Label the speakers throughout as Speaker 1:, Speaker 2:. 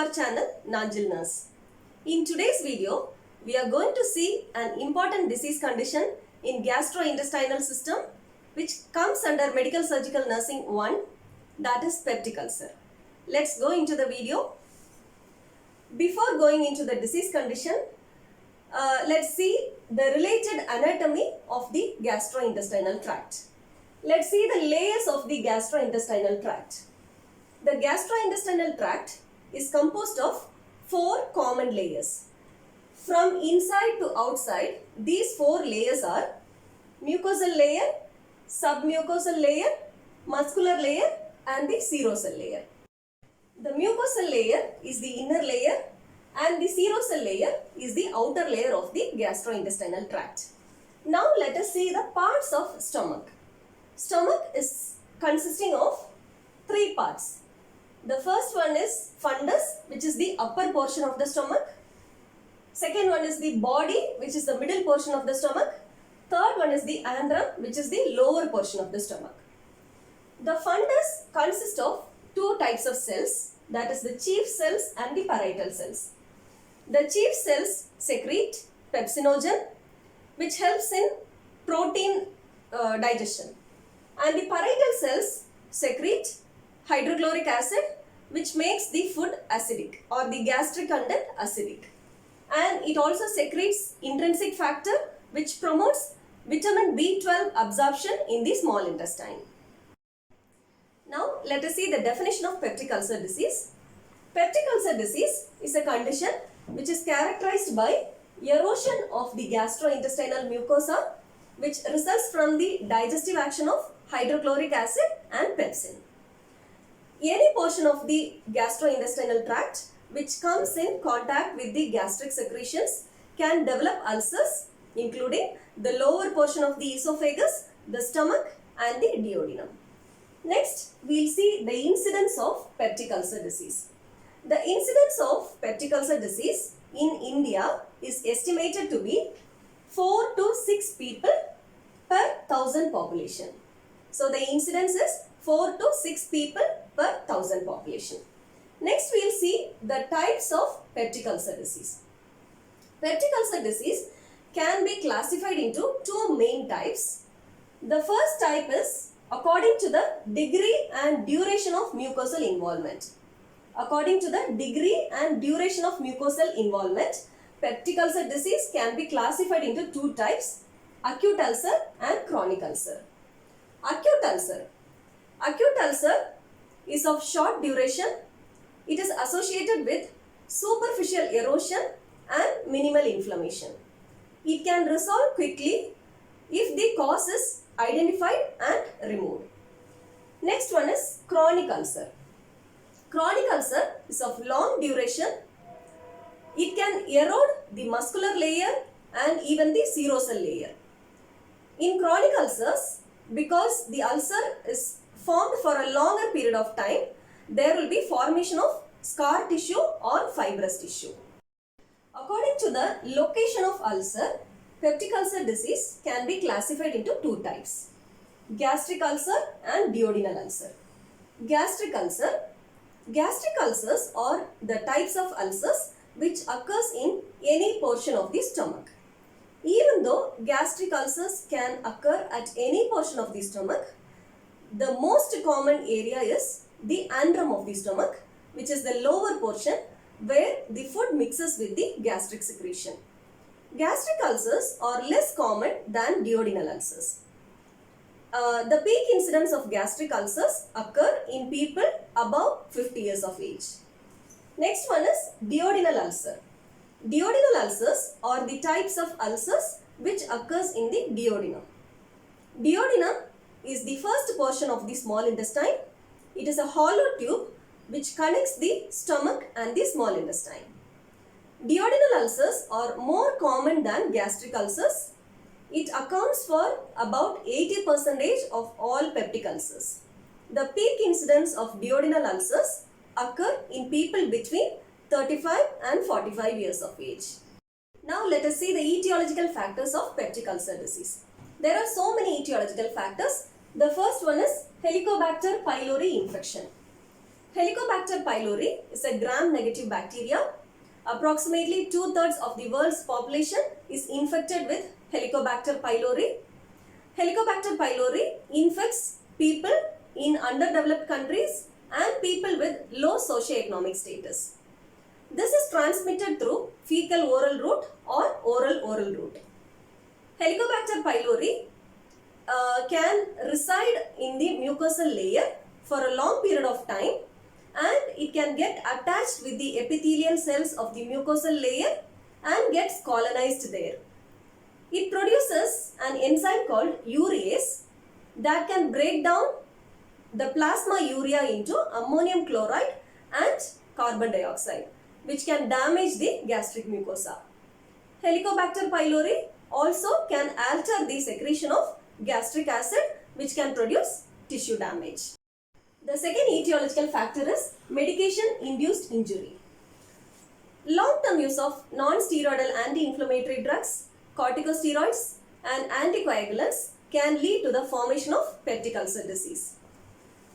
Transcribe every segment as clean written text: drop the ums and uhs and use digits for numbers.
Speaker 1: our channel Nanjil Nurse. In today's video, we are going to see an important disease condition in gastrointestinal system which comes under Medical Surgical Nursing 1, that is peptic ulcer. Let's go into the video. Before going into the disease condition, let's see the related anatomy of the gastrointestinal tract. Let's see the layers of the gastrointestinal tract. The gastrointestinal tract is composed of 4 common layers. From inside to outside, these 4 layers are mucosal layer, submucosal layer, muscular layer and the serosal layer. The mucosal layer is the inner layer and the serosal layer is the outer layer of the gastrointestinal tract. Now let us see the parts of stomach. Stomach is consisting of 3 parts. The first one is fundus, which is the upper portion of the stomach. Second one is the body, which is the middle portion of the stomach. Third one is the antrum, which is the lower portion of the stomach. The fundus consists of 2 types of cells, that is the chief cells and the parietal cells. The chief cells secrete pepsinogen, which helps in protein digestion, and the parietal cells secrete hydrochloric acid, which makes the food acidic or the gastric content acidic, and it also secretes intrinsic factor which promotes vitamin B12 absorption in the small intestine. Now let us see the definition of peptic ulcer disease. Peptic ulcer disease is a condition which is characterized by erosion of the gastrointestinal mucosa which results from the digestive action of hydrochloric acid and pepsin. Any portion of the gastrointestinal tract which comes in contact with the gastric secretions can develop ulcers, including the lower portion of the esophagus, the stomach and the duodenum. Next, we will see the incidence of peptic ulcer disease. The incidence of peptic ulcer disease in India is estimated to be 4 to 6 people per 1000 population. So, the incidence is 4 to 6 people per 1000 population. Next, we will see the types of peptic ulcer disease. Peptic ulcer disease can be classified into 2 main types. The first type is according to the degree and duration of mucosal involvement. According to the degree and duration of mucosal involvement, peptic ulcer disease can be classified into 2 types, acute ulcer and chronic ulcer. Acute ulcer. Acute ulcer is of short duration. It is associated with superficial erosion and minimal inflammation. It can resolve quickly if the cause is identified and removed. Next one is chronic ulcer. Chronic ulcer is of long duration. It can erode the muscular layer and even the serosal layer. In chronic ulcers, because the ulcer is formed for a longer period of time, there will be formation of scar tissue or fibrous tissue. According to the location of ulcer, peptic ulcer disease can be classified into 2 types, gastric ulcer and duodenal ulcer. Gastric ulcer. Gastric ulcers are the types of ulcers which occurs in any portion of the stomach. Even though gastric ulcers can occur at any portion of the stomach, the most common area is the antrum of the stomach, which is the lower portion where the food mixes with the gastric secretion. Gastric ulcers are less common than duodenal ulcers. The peak incidence of gastric ulcers occur in people above 50 years of age. Next one is duodenal ulcer. Duodenal ulcers are the types of ulcers which occurs in the duodenum. Duodenum is the first portion of the small intestine. It is a hollow tube which connects the stomach and the small intestine. Duodenal ulcers are more common than gastric ulcers. It accounts for about 80% of all peptic ulcers. The peak incidence of duodenal ulcers occur in people between 35 and 45 years of age. Now let us see the etiological factors of peptic ulcer disease. There are so many etiological factors. The first one is Helicobacter pylori infection. Helicobacter pylori is a gram-negative bacteria. Approximately 2/3 of the world's population is infected with Helicobacter pylori. Helicobacter pylori infects people in underdeveloped countries and people with low socioeconomic status. This is transmitted through fecal-oral route or oral-oral route. Helicobacter pylori can reside in the mucosal layer for a long period of time, and it can get attached with the epithelial cells of the mucosal layer and gets colonized there. It produces an enzyme called urease that can break down the plasma urea into ammonium chloride and carbon dioxide, which can damage the gastric mucosa. Helicobacter pylori also can alter the secretion of gastric acid, which can produce tissue damage. The second etiological factor is medication-induced injury. Long-term use of non-steroidal anti-inflammatory drugs, corticosteroids and anticoagulants can lead to the formation of peptic ulcer disease.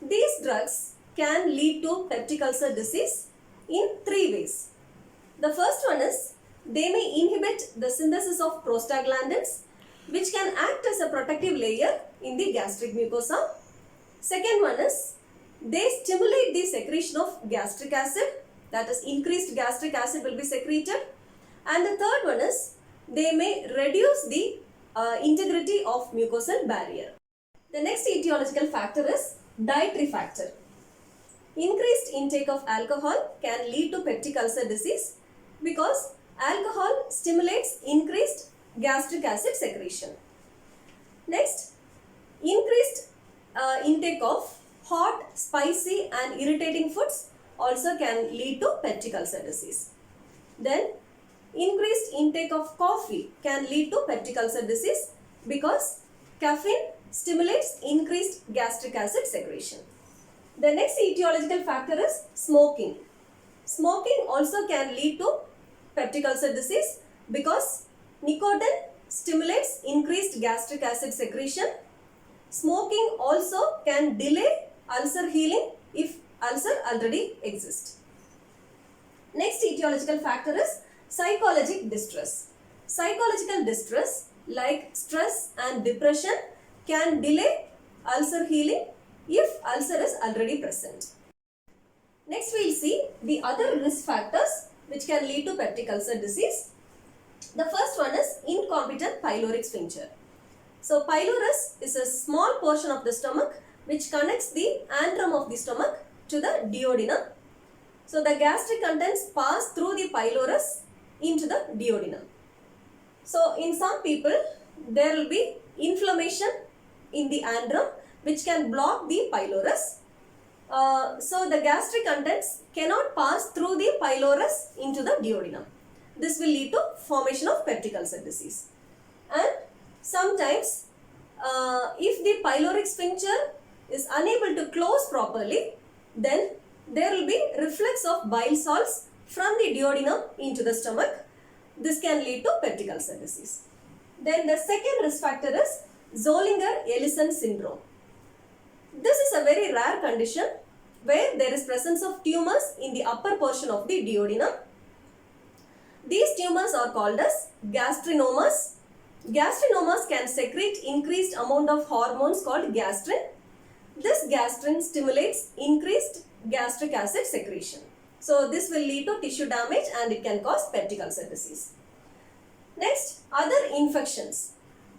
Speaker 1: These drugs can lead to peptic ulcer disease in 3 ways. The first one is they may inhibit the synthesis of prostaglandins, which can act as a protective layer in the gastric mucosa. Second one is they stimulate the secretion of gastric acid, that is increased gastric acid will be secreted. And the third one is they may reduce the integrity of mucosal barrier. The next etiological factor is dietary factor. Increased intake of alcohol can lead to peptic ulcer disease because alcohol stimulates increased gastric acid secretion. Next, increased intake of hot, spicy and irritating foods also can lead to peptic ulcer disease. Then, increased intake of coffee can lead to peptic ulcer disease because caffeine stimulates increased gastric acid secretion. The next etiological factor is smoking. Smoking also can lead to peptic ulcer disease because nicotine stimulates increased gastric acid secretion. Smoking also can delay ulcer healing if ulcer already exists. Next etiological factor is psychological distress. Psychological distress like stress and depression can delay ulcer healing if ulcer is already present. Next we will see the other risk factors which can lead to peptic ulcer disease. The first one is incompetent pyloric sphincter. So pylorus is a small portion of the stomach which connects the antrum of the stomach to the duodenum. So the gastric contents pass through the pylorus into the duodenum. So in some people there will be inflammation in the antrum which can block the pylorus. So the gastric contents cannot pass through the pylorus into the duodenum. This will lead to formation of peptic ulcer disease. And sometimes if the pyloric sphincter is unable to close properly, then there will be reflux of bile salts from the duodenum into the stomach. This can lead to peptic ulcer disease. Then the second risk factor is Zollinger-Ellison syndrome. This is a very rare condition where there is presence of tumors in the upper portion of the duodenum. These tumors are called as gastrinomas. Gastrinomas can secrete increased amount of hormones called gastrin. This gastrin stimulates increased gastric acid secretion. So this will lead to tissue damage and it can cause peptic ulcer disease. Next, other infections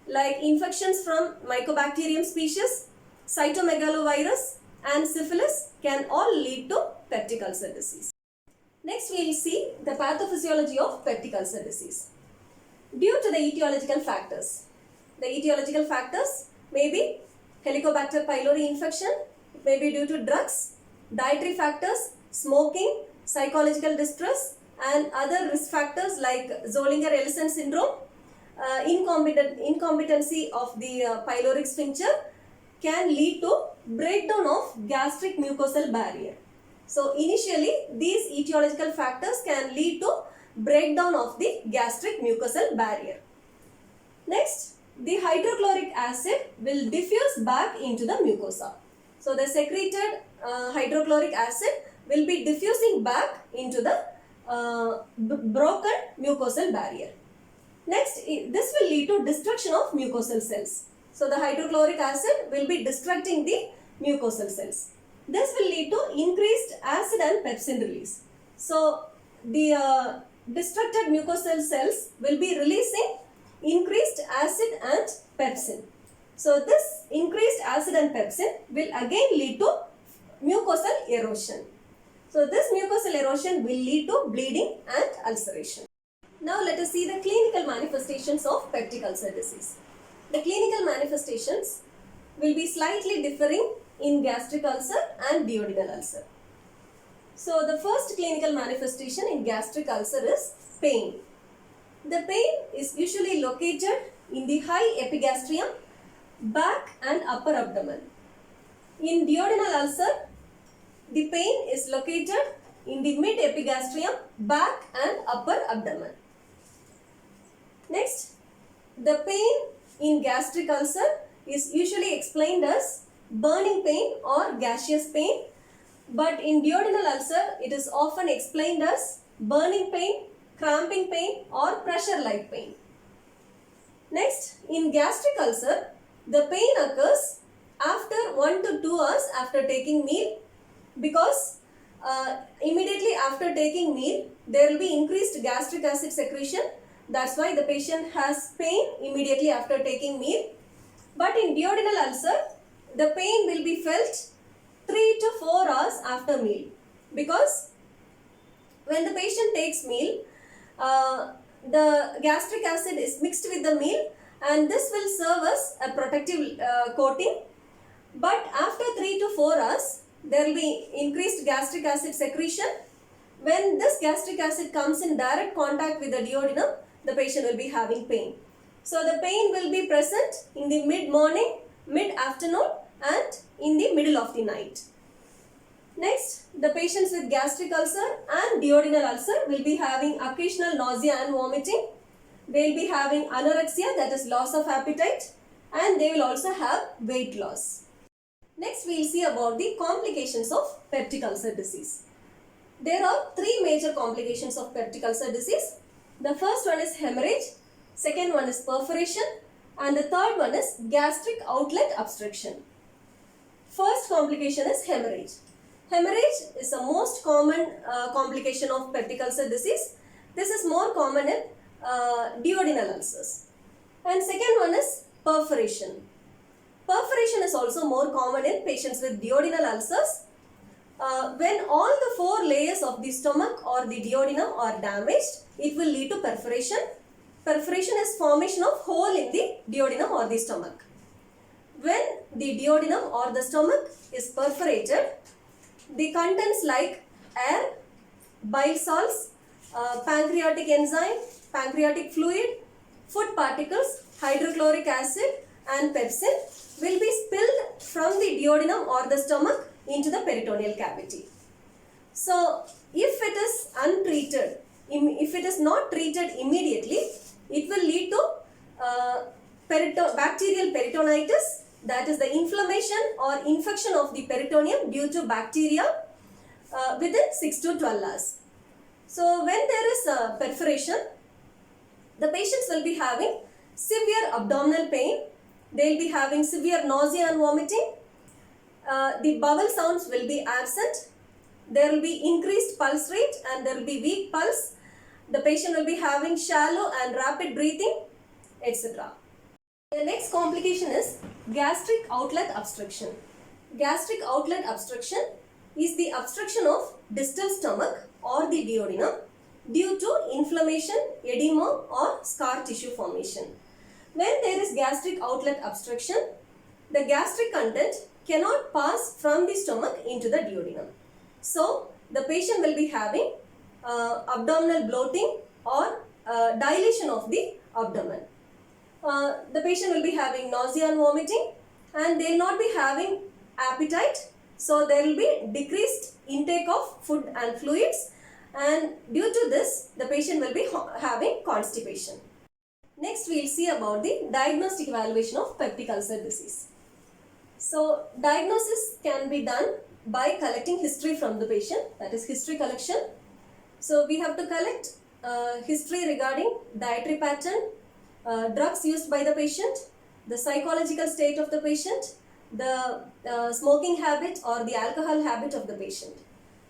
Speaker 1: like infections from Mycobacterium species, cytomegalovirus and syphilis can all lead to peptic ulcer disease. Next we will see the pathophysiology of peptic ulcer disease. Due to the etiological factors. The etiological factors may be Helicobacter pylori infection, it may be due to drugs, dietary factors, smoking, psychological distress and other risk factors like Zollinger-Ellison syndrome, incompetency of the pyloric sphincter can lead to breakdown of gastric mucosal barrier. So initially these etiological factors can lead to breakdown of the gastric mucosal barrier. Next, the hydrochloric acid will diffuse back into the mucosa. So the secreted hydrochloric acid will be diffusing back into the broken mucosal barrier. Next, this will lead to destruction of mucosal cells. So the hydrochloric acid will be destructing the mucosal cells. This will lead to increased acid and pepsin release. So the destructed mucosal cells will be releasing increased acid and pepsin. So this increased acid and pepsin will again lead to mucosal erosion. So this mucosal erosion will lead to bleeding and ulceration. Now let us see the clinical manifestations of peptic ulcer disease. The clinical manifestations will be slightly differing in gastric ulcer and duodenal ulcer. So the first clinical manifestation in gastric ulcer is pain. The pain is usually located in the high epigastrium, back and upper abdomen. In duodenal ulcer, the pain is located in the mid epigastrium, back and upper abdomen. Next, the pain in gastric ulcer is usually explained as burning pain or gaseous pain, but in duodenal ulcer it is often explained as burning pain, cramping pain or pressure-like pain. Next, in gastric ulcer, the pain occurs after 1 to 2 hours after taking meal, because immediately after taking meal there will be increased gastric acid secretion. That's why the patient has pain immediately after taking meal. But in duodenal ulcer, the pain will be felt 3 to 4 hours after meal, because when the patient takes meal, the gastric acid is mixed with the meal and this will serve as a protective coating. But after 3 to 4 hours, there will be increased gastric acid secretion. When this gastric acid comes in direct contact with the duodenum, the patient will be having pain. So the pain will be present in the mid-morning, mid-afternoon and in the middle of the night. Next, the patients with gastric ulcer and duodenal ulcer will be having occasional nausea and vomiting. They will be having anorexia, that is loss of appetite, and they will also have weight loss. Next, we will see about the complications of peptic ulcer disease. There are 3 major complications of peptic ulcer disease. The first one is hemorrhage, second one is perforation, and the third one is gastric outlet obstruction. First complication is hemorrhage. Hemorrhage is the most common complication of peptic ulcer disease. This is more common in duodenal ulcers. And second one is perforation. Perforation is also more common in patients with duodenal ulcers. When all the 4 layers of the stomach or the duodenum are damaged, it will lead to perforation. Perforation is formation of hole in the duodenum or the stomach. When the duodenum or the stomach is perforated, the contents like air, bile salts, pancreatic enzyme, pancreatic fluid, food particles, hydrochloric acid and pepsin will be spilled from the duodenum or the stomach into the peritoneal cavity. So, if it is untreated, if it is not treated immediately, it will lead to bacterial peritonitis, that is the inflammation or infection of the peritoneum due to bacteria within 6 to 12 hours. So, when there is perforation, the patients will be having severe abdominal pain, they will be having severe nausea and vomiting, the bowel sounds will be absent, there will be increased pulse rate and there will be weak pulse, the patient will be having shallow and rapid breathing, etc. The next complication is gastric outlet obstruction. Gastric outlet obstruction is the obstruction of distal stomach or the duodenum due to inflammation, edema or scar tissue formation. When there is gastric outlet obstruction, the gastric content cannot pass from the stomach into the duodenum. So, the patient will be having abdominal bloating or dilation of the abdomen. The patient will be having nausea and vomiting and they will not be having appetite. So, there will be decreased intake of food and fluids, and due to this the patient will be having constipation. Next, we will see about the diagnostic evaluation of peptic ulcer disease. So, diagnosis can be done by collecting history from the patient, that is history collection. So we have to collect history regarding dietary pattern, drugs used by the patient, the psychological state of the patient, the smoking habit or the alcohol habit of the patient.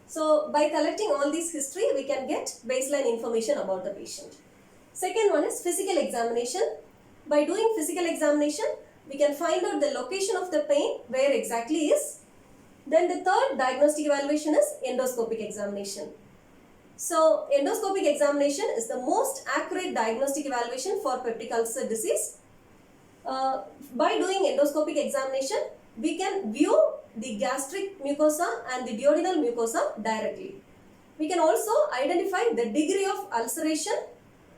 Speaker 1: So by collecting all these history, we can get baseline information about the patient. Second one is physical examination. By doing physical examination, we can find out the location of the pain, where exactly is. Then the third diagnostic evaluation is endoscopic examination. So endoscopic examination is the most accurate diagnostic evaluation for peptic ulcer disease. By doing endoscopic examination, we can view the gastric mucosa and the duodenal mucosa directly. We can also identify the degree of ulceration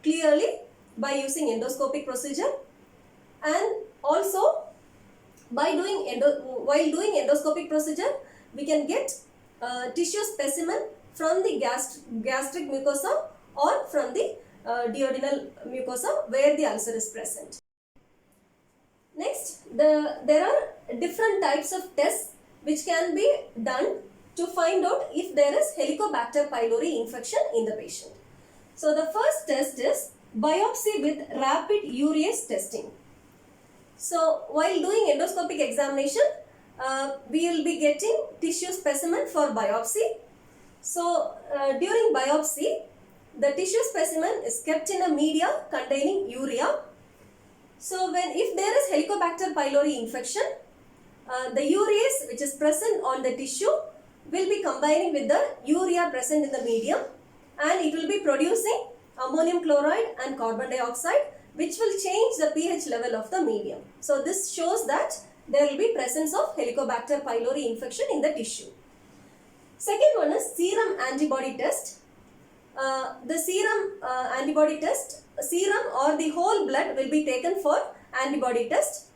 Speaker 1: clearly by using endoscopic procedure, and also by doing while doing endoscopic procedure, we can get tissue specimen from the gastric mucosa or from the duodenal mucosa where the ulcer is present. Next, there are different types of tests which can be done to find out if there is Helicobacter pylori infection in the patient. So the first test is biopsy with rapid urease testing. So while doing endoscopic examination, we will be getting tissue specimen for biopsy. So during biopsy, the tissue specimen is kept in a media containing urea. So if there is Helicobacter pylori infection, the urease which is present on the tissue will be combining with the urea present in the medium, and it will be producing ammonium chloride and carbon dioxide, which will change the pH level of the medium. So this shows that there will be presence of Helicobacter pylori infection in the tissue. Second one is serum antibody test. The serum antibody test, serum or the whole blood will be taken for antibody test.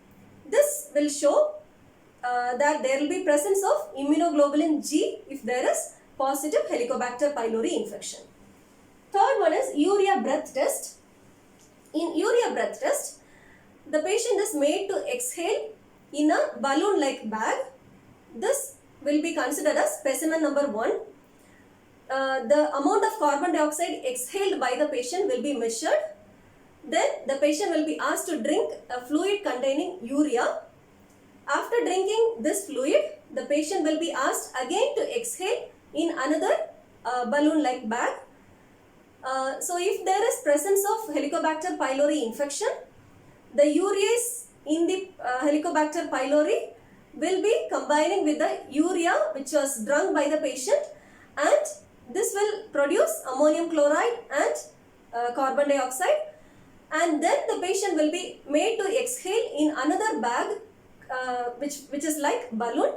Speaker 1: This will show that there will be presence of immunoglobulin G if there is positive Helicobacter pylori infection. Third one is urea breath test. In urea breath test, the patient is made to exhale in a balloon-like bag. This will be considered as specimen number 1. The amount of carbon dioxide exhaled by the patient will be measured. Then the patient will be asked to drink a fluid containing urea. After drinking this fluid, the patient will be asked again to exhale in another balloon-like bag. So if there is presence of Helicobacter pylori infection, the urease in the Helicobacter pylori will be combining with the urea which was drunk by the patient, and this will produce ammonium chloride and carbon dioxide, and then the patient will be made to exhale in another bag which is like balloon.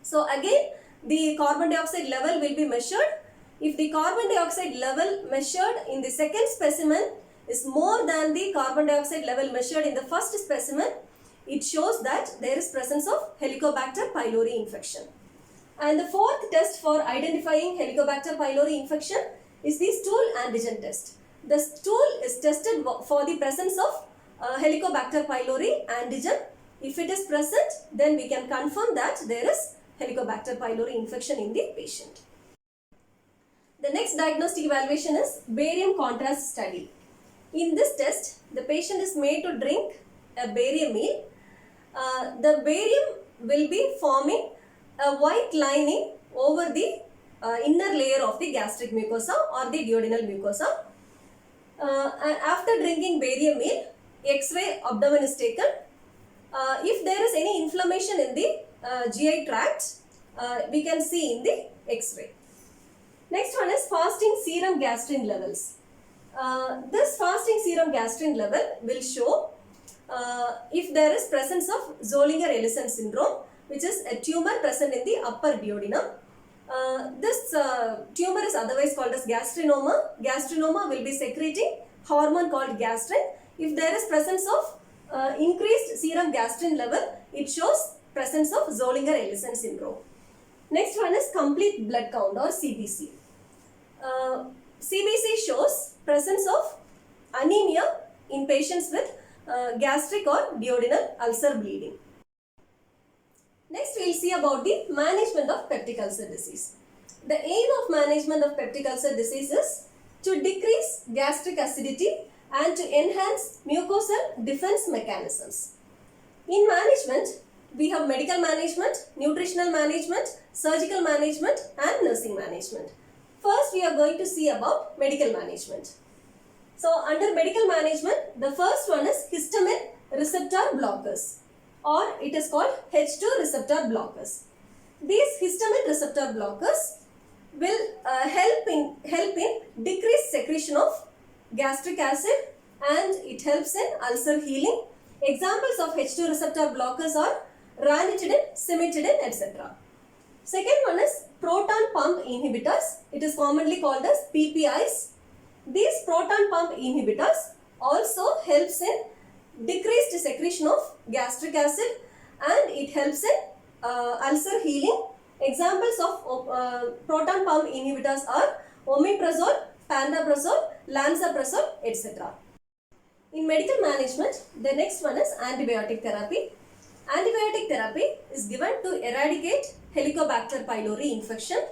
Speaker 1: So again the carbon dioxide level will be measured. If the carbon dioxide level measured in the second specimen is more than the carbon dioxide level measured in the first specimen, it shows that there is presence of Helicobacter pylori infection. And the fourth test for identifying Helicobacter pylori infection is the stool antigen test. The stool is tested for the presence of Helicobacter pylori antigen. If it is present, then we can confirm that there is Helicobacter pylori infection in the patient. The next diagnostic evaluation is barium contrast study. In this test, the patient is made to drink a barium meal. The barium will be forming a white lining over the inner layer of the gastric mucosa or the duodenal mucosa. After drinking barium meal, X-ray abdomen is taken. If there is any inflammation in the GI tract, we can see in the X-ray. Next one is fasting serum gastrin levels. This fasting serum gastrin level will show if there is presence of Zollinger-Ellison syndrome, which is a tumor present in the upper duodenum. This tumor is otherwise called as gastrinoma. Gastrinoma will be secreting hormone called gastrin. If there is presence of increased serum gastrin level, it shows presence of Zollinger-Ellison syndrome. Next one is complete blood count or CBC. CBC shows presence of anemia in patients with gastric or duodenal ulcer bleeding. Next, we will see about the management of peptic ulcer disease. The aim of management of peptic ulcer disease is to decrease gastric acidity and to enhance mucosal defense mechanisms. In management, we have medical management, nutritional management, surgical management and nursing management. First, we are going to see about medical management. So, under medical management, the first one is histamine receptor blockers, or it is called H2 receptor blockers. These histamine receptor blockers will help in decreased secretion of gastric acid, and it helps in ulcer healing. Examples of H2 receptor blockers are ranitidine, cimetidine, etc. Second one is proton pump inhibitors. It is commonly called as PPIs. These proton pump inhibitors also helps in decreased secretion of gastric acid, and it helps in ulcer healing. Examples of proton pump inhibitors are omeprazole, pantoprazole, lansoprazole, etc. In medical management, the next one is antibiotic therapy. Antibiotic therapy is given to eradicate Helicobacter pylori infection.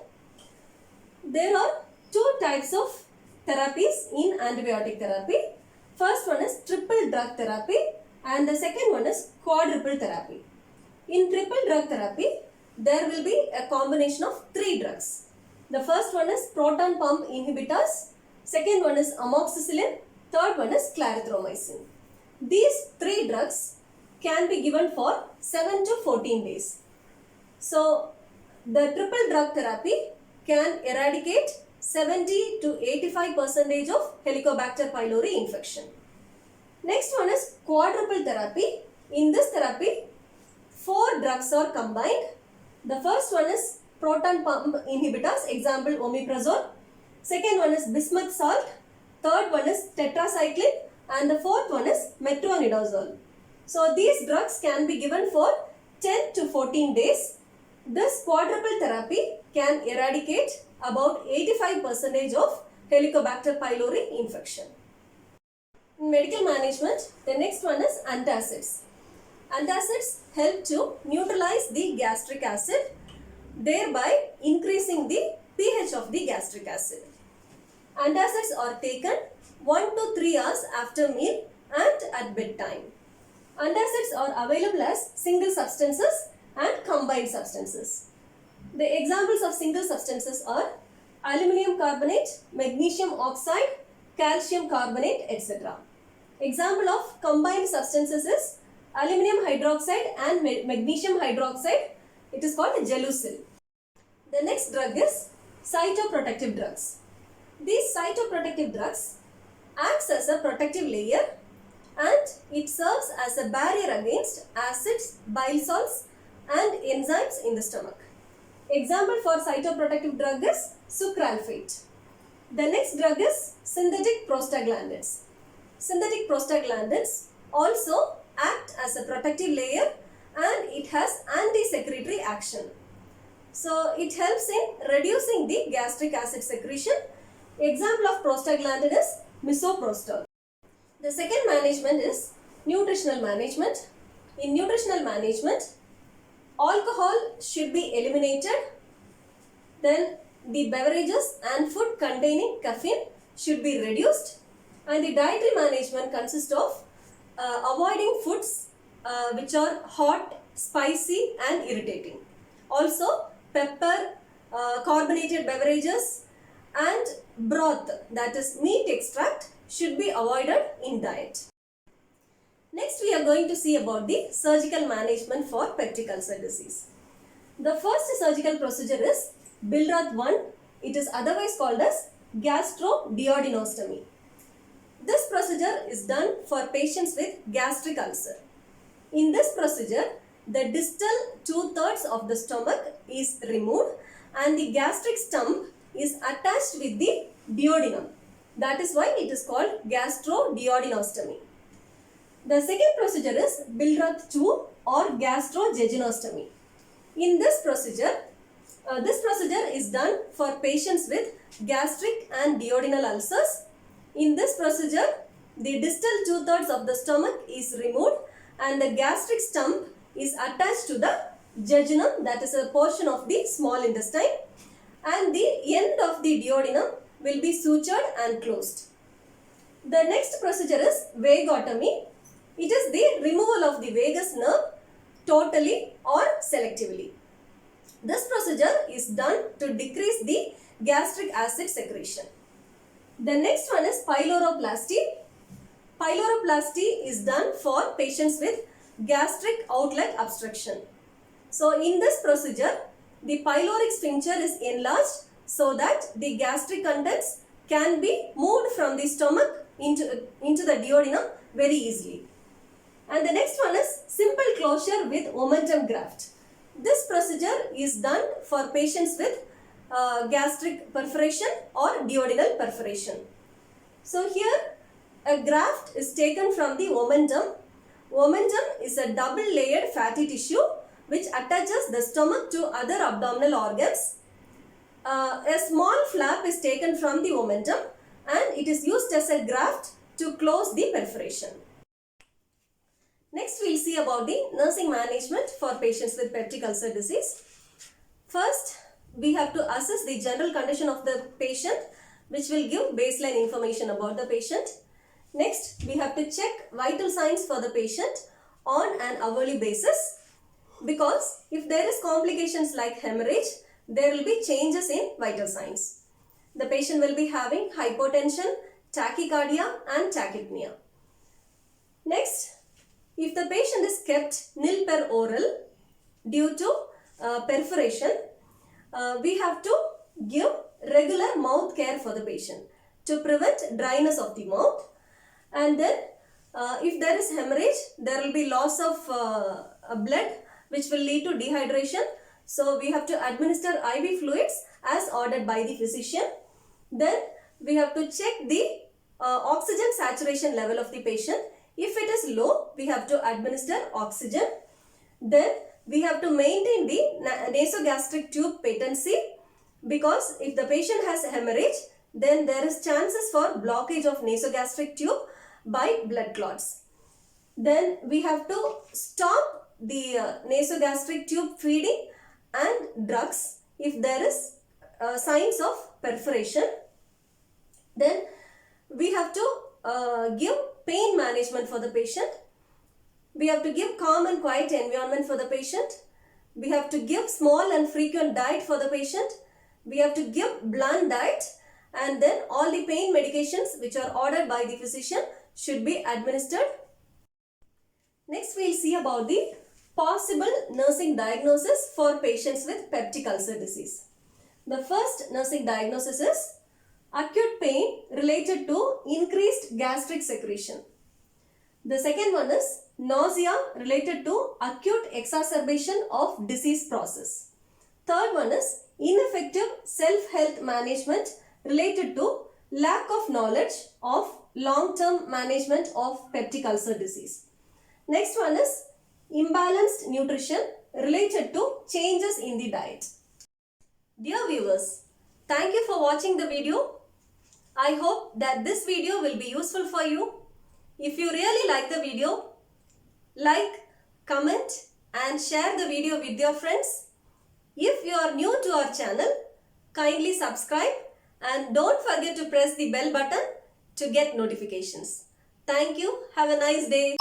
Speaker 1: There are two types of therapies in antibiotic therapy. First one is triple drug therapy and the second one is quadruple therapy. In triple drug therapy, there will be a combination of 3 drugs. The first one is proton pump inhibitors, second one is amoxicillin, third one is clarithromycin. These 3 drugs can be given for 7 to 14 days. So, the triple drug therapy can eradicate 70 to 85% of Helicobacter pylori infection. Next one is quadruple therapy. In this therapy, 4 drugs are combined. The first one is proton pump inhibitors, example omeprazole. Second one is bismuth salt. Third one is tetracycline. And the fourth one is metronidazole. So these drugs can be given for 10 to 14 days. This quadruple therapy can eradicate about 85% of Helicobacter pylori infection. In medical management, the next one is antacids. Antacids help to neutralize the gastric acid, thereby increasing the pH of the gastric acid. Antacids are taken 1 to 3 hours after meal and at bedtime. Antacids are available as single substances and combined substances. The examples of single substances are aluminum carbonate, magnesium oxide, calcium carbonate, etc. Example of combined substances is aluminum hydroxide and magnesium hydroxide. It is called Gelusil. The next drug is cytoprotective drugs. These cytoprotective drugs acts as a protective layer and it serves as a barrier against acids, bile salts and enzymes in the stomach. Example for cytoprotective drug is sucralfate. The next drug is synthetic prostaglandins. Synthetic prostaglandins also act as a protective layer and it has anti-secretory action. So it helps in reducing the gastric acid secretion. Example of prostaglandin is misoprostol. The second management is nutritional management. In nutritional management, alcohol should be eliminated. Then the beverages and food containing caffeine should be reduced. And the dietary management consists of avoiding foods which are hot, spicy and irritating. Also pepper, carbonated beverages and broth, that is meat extract, should be avoided in diet. Next we are going to see about the surgical management for peptic ulcer disease. The first surgical procedure is Billroth 1. It is otherwise called as gastroduodenostomy. This procedure is done for patients with gastric ulcer. In this procedure, the distal 2/3 of the stomach is removed and the gastric stump is attached with the duodenum. That is why it is called gastroduodenostomy. The second procedure is Billroth 2 or gastrojejunectomy. In this procedure is done for patients with gastric and duodenal ulcers. In this procedure, the distal 2/3 of the stomach is removed and the gastric stump is attached to the jejunum, that is a portion of the small intestine, and the end of the duodenum will be sutured and closed. The next procedure is vagotomy. It is the removal of the vagus nerve totally or selectively. This procedure is done to decrease the gastric acid secretion. The next one is pyloroplasty. Pyloroplasty is done for patients with gastric outlet obstruction. So in this procedure, the pyloric sphincter is enlarged so that the gastric contents can be moved from the stomach into the duodenum very easily. And the next one is simple closure with omentum graft. This procedure is done for patients with gastric perforation or duodenal perforation. So here a graft is taken from the omentum. Omentum is a double layered fatty tissue which attaches the stomach to other abdominal organs. A small flap is taken from the omentum and it is used as a graft to close the perforation. Next we will see about the nursing management for patients with peptic ulcer disease. First, we have to assess the general condition of the patient, which will give baseline information about the patient. Next, we have to check vital signs for the patient on an hourly basis, because if there is complications like hemorrhage, there will be changes in vital signs. The patient will be having hypotension, tachycardia and tachypnea. Next, if the patient is kept nil per oral due to perforation, we have to give regular mouth care for the patient to prevent dryness of the mouth. And then if there is hemorrhage, there will be loss of blood which will lead to dehydration. So we have to administer IV fluids as ordered by the physician. Then we have to check the oxygen saturation level of the patient. If it is low, we have to administer oxygen. Then we have to maintain the nasogastric tube patency, because if the patient has hemorrhage, then there is chances for blockage of nasogastric tube by blood clots. Then we have to stop the nasogastric tube feeding and drugs if there is signs of perforation. Then we have to give pain management for the patient. We have to give calm and quiet environment for the patient. We have to give small and frequent diet for the patient. We have to give blunt diet, and then all the pain medications which are ordered by the physician should be administered. Next we will see about the possible nursing diagnosis for patients with peptic ulcer disease. The first nursing diagnosis is acute pain related to increased gastric secretion. The second one is nausea related to acute exacerbation of disease process. Third one is ineffective self-health management related to lack of knowledge of long-term management of peptic ulcer disease. Next one is imbalanced nutrition related to changes in the diet. Dear viewers, thank you for watching the video. I hope that this video will be useful for you. If you really like the video, like, comment and share the video with your friends. If you are new to our channel, kindly subscribe and don't forget to press the bell button to get notifications. Thank you. Have a nice day.